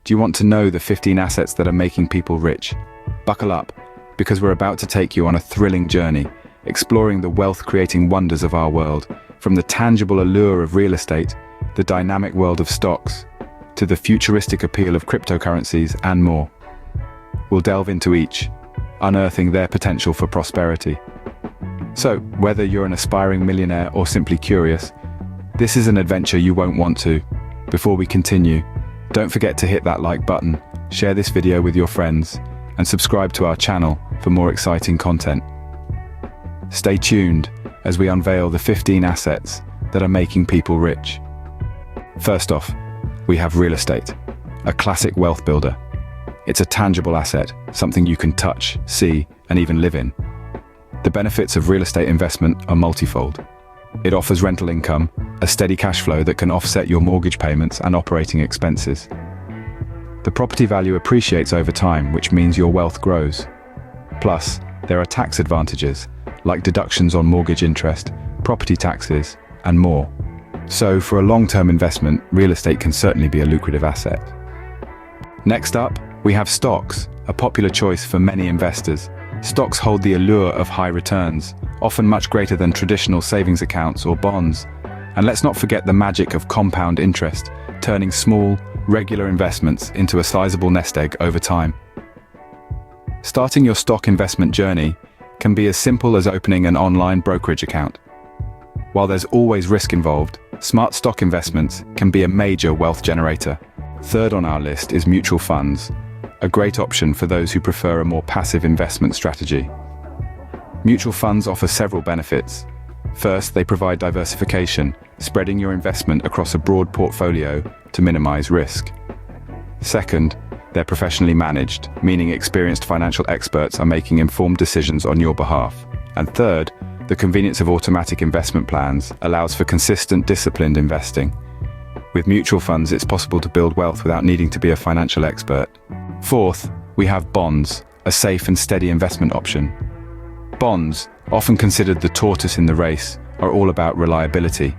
Do you want to know the 15 assets that are making people rich? Buckle up, because we're about to take you on a thrilling journey, exploring the wealth-creating wonders of our world, from the tangible allure of real estate, the dynamic world of stocks, to the futuristic appeal of cryptocurrencies and more. We'll delve into each, unearthing their potential for prosperity. So, whether you're an aspiring millionaire or simply curious, this is an adventure you won't want to. Before we continue, don't forget to hit that like button, share this video with your friends, and subscribe to our channel for more exciting content. Stay tuned as we unveil the 15 assets that are making people rich. First off, we have real estate, a classic wealth builder. It's a tangible asset, something you can touch, see, and even live in. The benefits of real estate investment are multifold. It offers rental income, a steady cash flow that can offset your mortgage payments and operating expenses. The property value appreciates over time, which means your wealth grows. Plus, there are tax advantages, like deductions on mortgage interest, property taxes, and more. So, for a long-term investment, real estate can certainly be a lucrative asset. Next up, we have stocks, a popular choice for many investors. Stocks hold the allure of high returns, often much greater than traditional savings accounts or bonds. And let's not forget the magic of compound interest, turning small, regular investments into a sizable nest egg over time. Starting your stock investment journey can be as simple as opening an online brokerage account. While there's always risk involved, smart stock investments can be a major wealth generator. Third on our list is mutual funds, a great option for those who prefer a more passive investment strategy. Mutual funds offer several benefits. First, they provide diversification, spreading your investment across a broad portfolio to minimize risk. Second, they're professionally managed, meaning experienced financial experts are making informed decisions on your behalf. And third, the convenience of automatic investment plans allows for consistent, disciplined investing. With mutual funds, it's possible to build wealth without needing to be a financial expert. Fourth, we have bonds, a safe and steady investment option. Bonds, often considered the tortoise in the race, are all about reliability.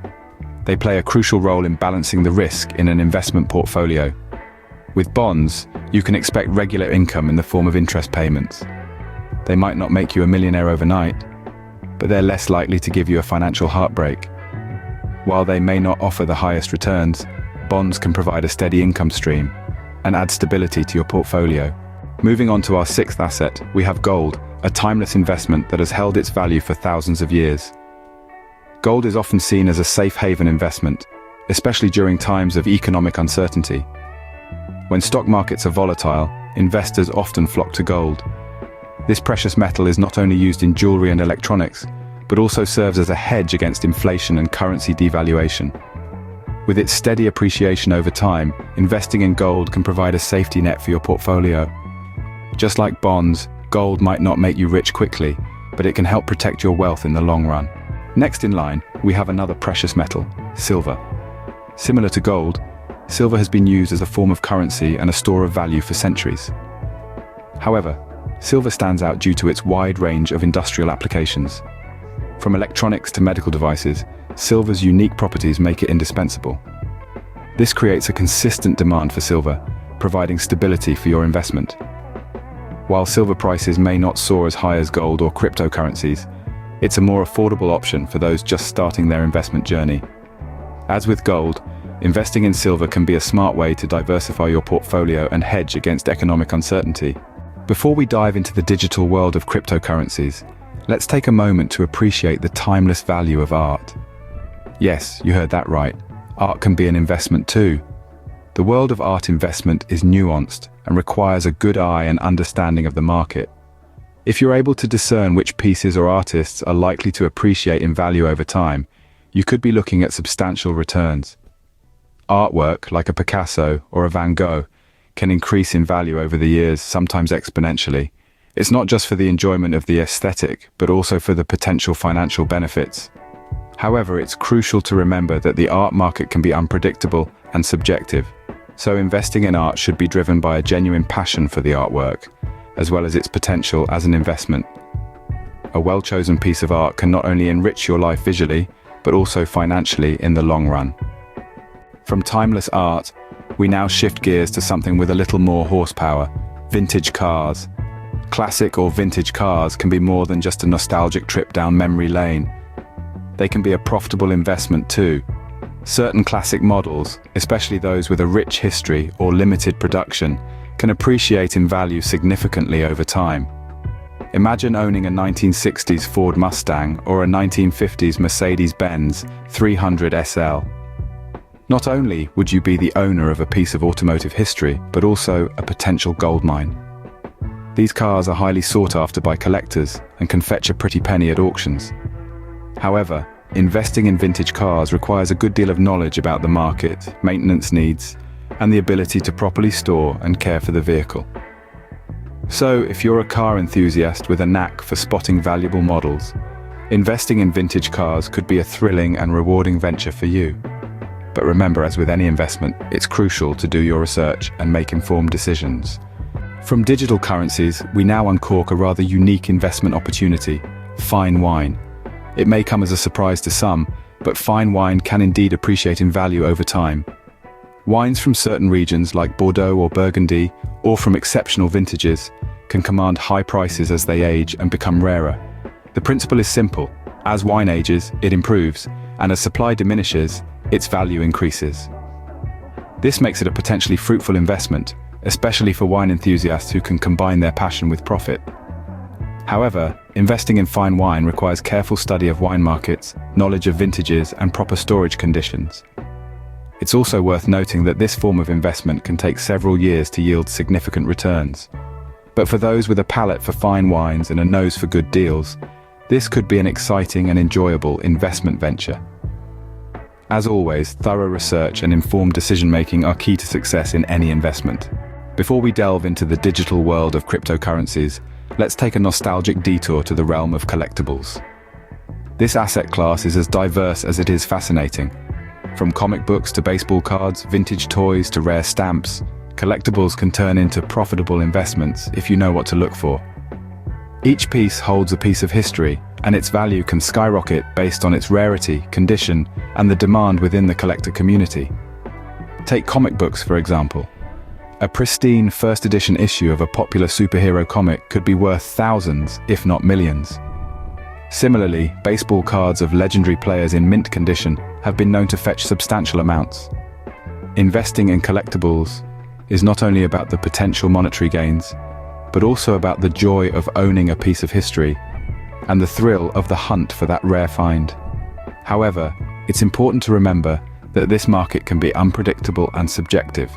They play a crucial role in balancing the risk in an investment portfolio. With bonds, you can expect regular income in the form of interest payments. They might not make you a millionaire overnight, but they're less likely to give you a financial heartbreak. While they may not offer the highest returns, bonds can provide a steady income stream and add stability to your portfolio. Moving on to our sixth asset, we have gold, a timeless investment that has held its value for thousands of years. Gold is often seen as a safe haven investment, especially during times of economic uncertainty. When stock markets are volatile, investors often flock to gold. This precious metal is not only used in jewelry and electronics, but also serves as a hedge against inflation and currency devaluation. With its steady appreciation over time, investing in gold can provide a safety net for your portfolio. Just like bonds, gold might not make you rich quickly, but it can help protect your wealth in the long run. Next in line, we have another precious metal, silver. Similar to gold, silver has been used as a form of currency and a store of value for centuries. However, silver stands out due to its wide range of industrial applications. From electronics to medical devices, silver's unique properties make it indispensable. This creates a consistent demand for silver, providing stability for your investment. While silver prices may not soar as high as gold or cryptocurrencies, it's a more affordable option for those just starting their investment journey. As with gold, investing in silver can be a smart way to diversify your portfolio and hedge against economic uncertainty. Before we dive into the digital world of cryptocurrencies, let's take a moment to appreciate the timeless value of art. Yes, you heard that right. Art can be an investment too. The world of art investment is nuanced and requires a good eye and understanding of the market. If you're able to discern which pieces or artists are likely to appreciate in value over time, you could be looking at substantial returns. Artwork, like a Picasso or a Van Gogh, can increase in value over the years, sometimes exponentially. It's not just for the enjoyment of the aesthetic, but also for the potential financial benefits. However, it's crucial to remember that the art market can be unpredictable and subjective. So investing in art should be driven by a genuine passion for the artwork, as well as its potential as an investment. A well-chosen piece of art can not only enrich your life visually, but also financially in the long run. From timeless art we now shift gears to something with a little more horsepower: vintage cars. Classic or vintage cars can be more than just a nostalgic trip down memory lane. They can be a profitable investment too. Certain classic models, especially those with a rich history or limited production, can appreciate in value significantly over time. Imagine owning a 1960s Ford Mustang or a 1950s Mercedes-Benz 300 SL. Not only would you be the owner of a piece of automotive history, but also a potential goldmine. These cars are highly sought after by collectors and can fetch a pretty penny at auctions. However, investing in vintage cars requires a good deal of knowledge about the market, maintenance needs, and the ability to properly store and care for the vehicle. So, if you're a car enthusiast with a knack for spotting valuable models, investing in vintage cars could be a thrilling and rewarding venture for you. But remember, as with any investment, it's crucial to do your research and make informed decisions. From digital currencies, we now uncork a rather unique investment opportunity: fine wine. It may come as a surprise to some, but fine wine can indeed appreciate in value over time. Wines from certain regions like Bordeaux or Burgundy, or from exceptional vintages, can command high prices as they age and become rarer. The principle is simple: as wine ages, it improves, and as supply diminishes, its value increases. This makes it a potentially fruitful investment, especially for wine enthusiasts who can combine their passion with profit. However, investing in fine wine requires careful study of wine markets, knowledge of vintages, and proper storage conditions. It's also worth noting that this form of investment can take several years to yield significant returns. But for those with a palate for fine wines and a nose for good deals, this could be an exciting and enjoyable investment venture. As always, thorough research and informed decision-making are key to success in any investment. Before we delve into the digital world of cryptocurrencies, let's take a nostalgic detour to the realm of collectibles. This asset class is as diverse as it is fascinating. From comic books to baseball cards, vintage toys to rare stamps, collectibles can turn into profitable investments if you know what to look for. Each piece holds a piece of history, and its value can skyrocket based on its rarity, condition, and the demand within the collector community. Take comic books, for example. A pristine first edition issue of a popular superhero comic could be worth thousands, if not millions. Similarly, baseball cards of legendary players in mint condition have been known to fetch substantial amounts. Investing in collectibles is not only about the potential monetary gains, but also about the joy of owning a piece of history and the thrill of the hunt for that rare find. However, it's important to remember that this market can be unpredictable and subjective.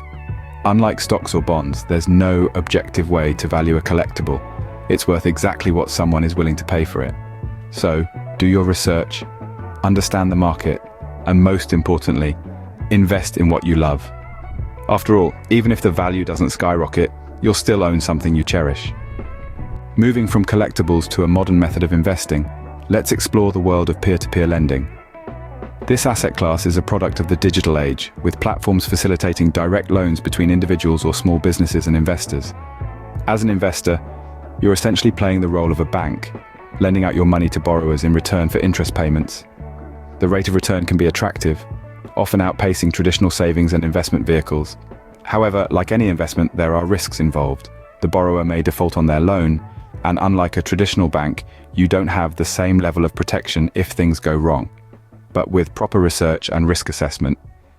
Unlike stocks or bonds, there's no objective way to value a collectible. It's worth exactly what someone is willing to pay for it. So, do your research, understand the market, and most importantly, invest in what you love. After all, even if the value doesn't skyrocket, you'll still own something you cherish. Moving from collectibles to a modern method of investing, let's explore the world of peer-to-peer lending. This asset class is a product of the digital age, with platforms facilitating direct loans between individuals or small businesses and investors. As an investor, you're essentially playing the role of a bank, lending out your money to borrowers in return for interest payments. The rate of return can be attractive, often outpacing traditional savings and investment vehicles. However, like any investment, there are risks involved. The borrower may default on their loan, and unlike a traditional bank, you don't have the same level of protection if things go wrong. But with proper research and risk assessment,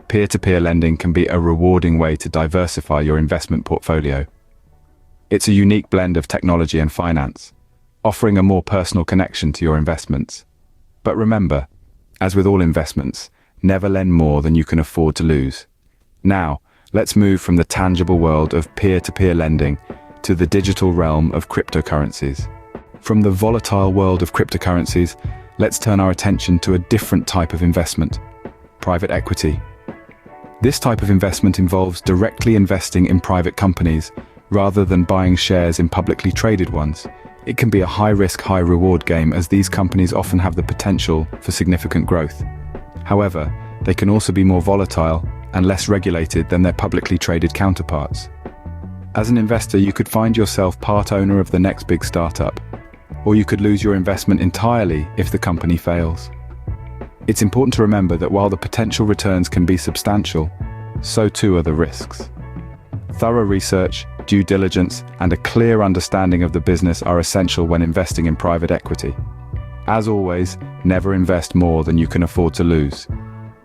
peer-to-peer lending can be a rewarding way to diversify your investment portfolio. It's a unique blend of technology and finance, offering a more personal connection to your investments. But remember, as with all investments, never lend more than you can afford to lose. Now, let's move from the tangible world of peer-to-peer lending to the digital realm of cryptocurrencies. From the volatile world of cryptocurrencies, let's turn our attention to a different type of investment: private equity. This type of investment involves directly investing in private companies rather than buying shares in publicly traded ones. It can be a high-risk, high-reward game, as these companies often have the potential for significant growth. However, they can also be more volatile and less regulated than their publicly traded counterparts. As an investor, you could find yourself part owner of the next big startup, or you could lose your investment entirely if the company fails. It's important to remember that while the potential returns can be substantial, so too are the risks. Thorough research, due diligence, and a clear understanding of the business are essential when investing in private equity. As always, never invest more than you can afford to lose.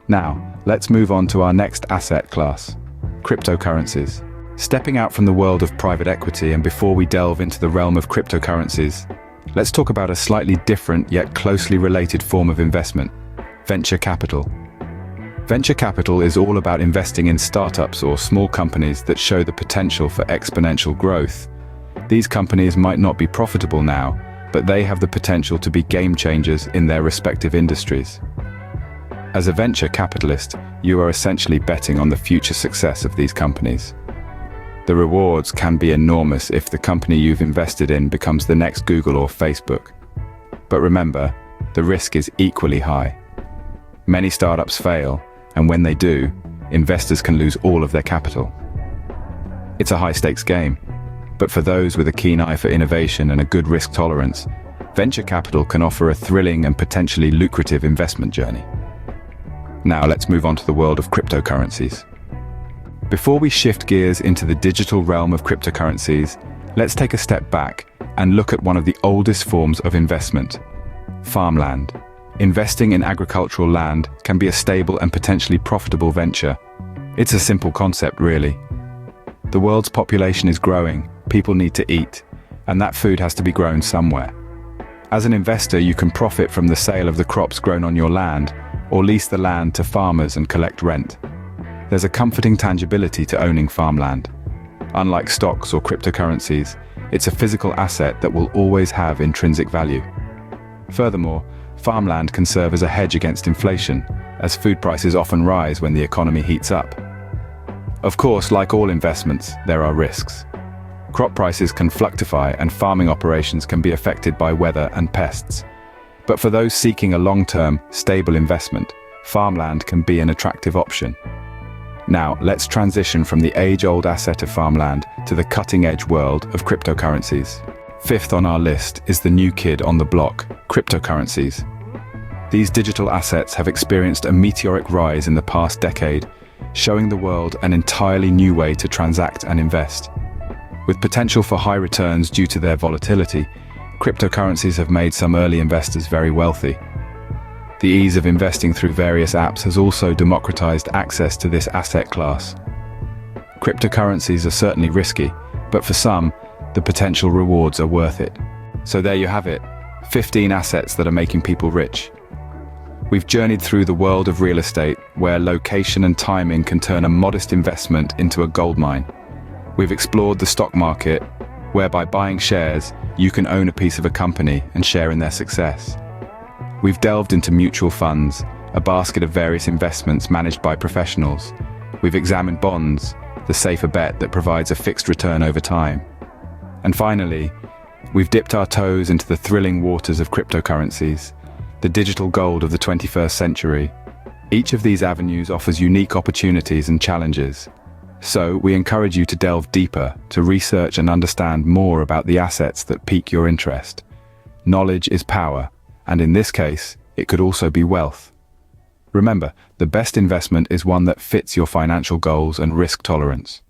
Now, let's move on to our next asset class, cryptocurrencies. Stepping out from the world of private equity, and before we delve into the realm of cryptocurrencies, let's talk about a slightly different yet closely related form of investment, venture capital. Venture capital is all about investing in startups or small companies that show the potential for exponential growth. These companies might not be profitable now, but they have the potential to be game changers in their respective industries. As a venture capitalist, you are essentially betting on the future success of these companies. The rewards can be enormous if the company you've invested in becomes the next Google or Facebook. But remember, the risk is equally high. Many startups fail, and when they do, investors can lose all of their capital. It's a high-stakes game, but for those with a keen eye for innovation and a good risk tolerance, venture capital can offer a thrilling and potentially lucrative investment journey. Now let's move on to the world of cryptocurrencies. Before we shift gears into the digital realm of cryptocurrencies, let's take a step back and look at one of the oldest forms of investment: farmland. Investing in agricultural land can be a stable and potentially profitable venture. It's a simple concept, really. The world's population is growing, people need to eat, and that food has to be grown somewhere. As an investor, you can profit from the sale of the crops grown on your land, or lease the land to farmers and collect rent. There's a comforting tangibility to owning farmland. Unlike stocks or cryptocurrencies, it's a physical asset that will always have intrinsic value. Furthermore, farmland can serve as a hedge against inflation, as food prices often rise when the economy heats up. Of course, like all investments, there are risks. Crop prices can fluctuate and farming operations can be affected by weather and pests. But for those seeking a long-term, stable investment, farmland can be an attractive option. Now, let's transition from the age-old asset of farmland to the cutting-edge world of cryptocurrencies. Fifth on our list is the new kid on the block, cryptocurrencies. These digital assets have experienced a meteoric rise in the past decade, showing the world an entirely new way to transact and invest. With potential for high returns due to their volatility, cryptocurrencies have made some early investors very wealthy. The ease of investing through various apps has also democratized access to this asset class. Cryptocurrencies are certainly risky, but for some, the potential rewards are worth it. So there you have it, 15 assets that are making people rich. We've journeyed through the world of real estate, where location and timing can turn a modest investment into a goldmine. We've explored the stock market, where by buying shares, you can own a piece of a company and share in their success. We've delved into mutual funds, a basket of various investments managed by professionals. We've examined bonds, the safer bet that provides a fixed return over time. And finally, we've dipped our toes into the thrilling waters of cryptocurrencies, the digital gold of the 21st century. Each of these avenues offers unique opportunities and challenges. So we encourage you to delve deeper, to research and understand more about the assets that pique your interest. Knowledge is power, and in this case, it could also be wealth. Remember, the best investment is one that fits your financial goals and risk tolerance.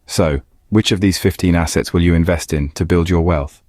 So, which of these 15 assets will you invest in to build your wealth?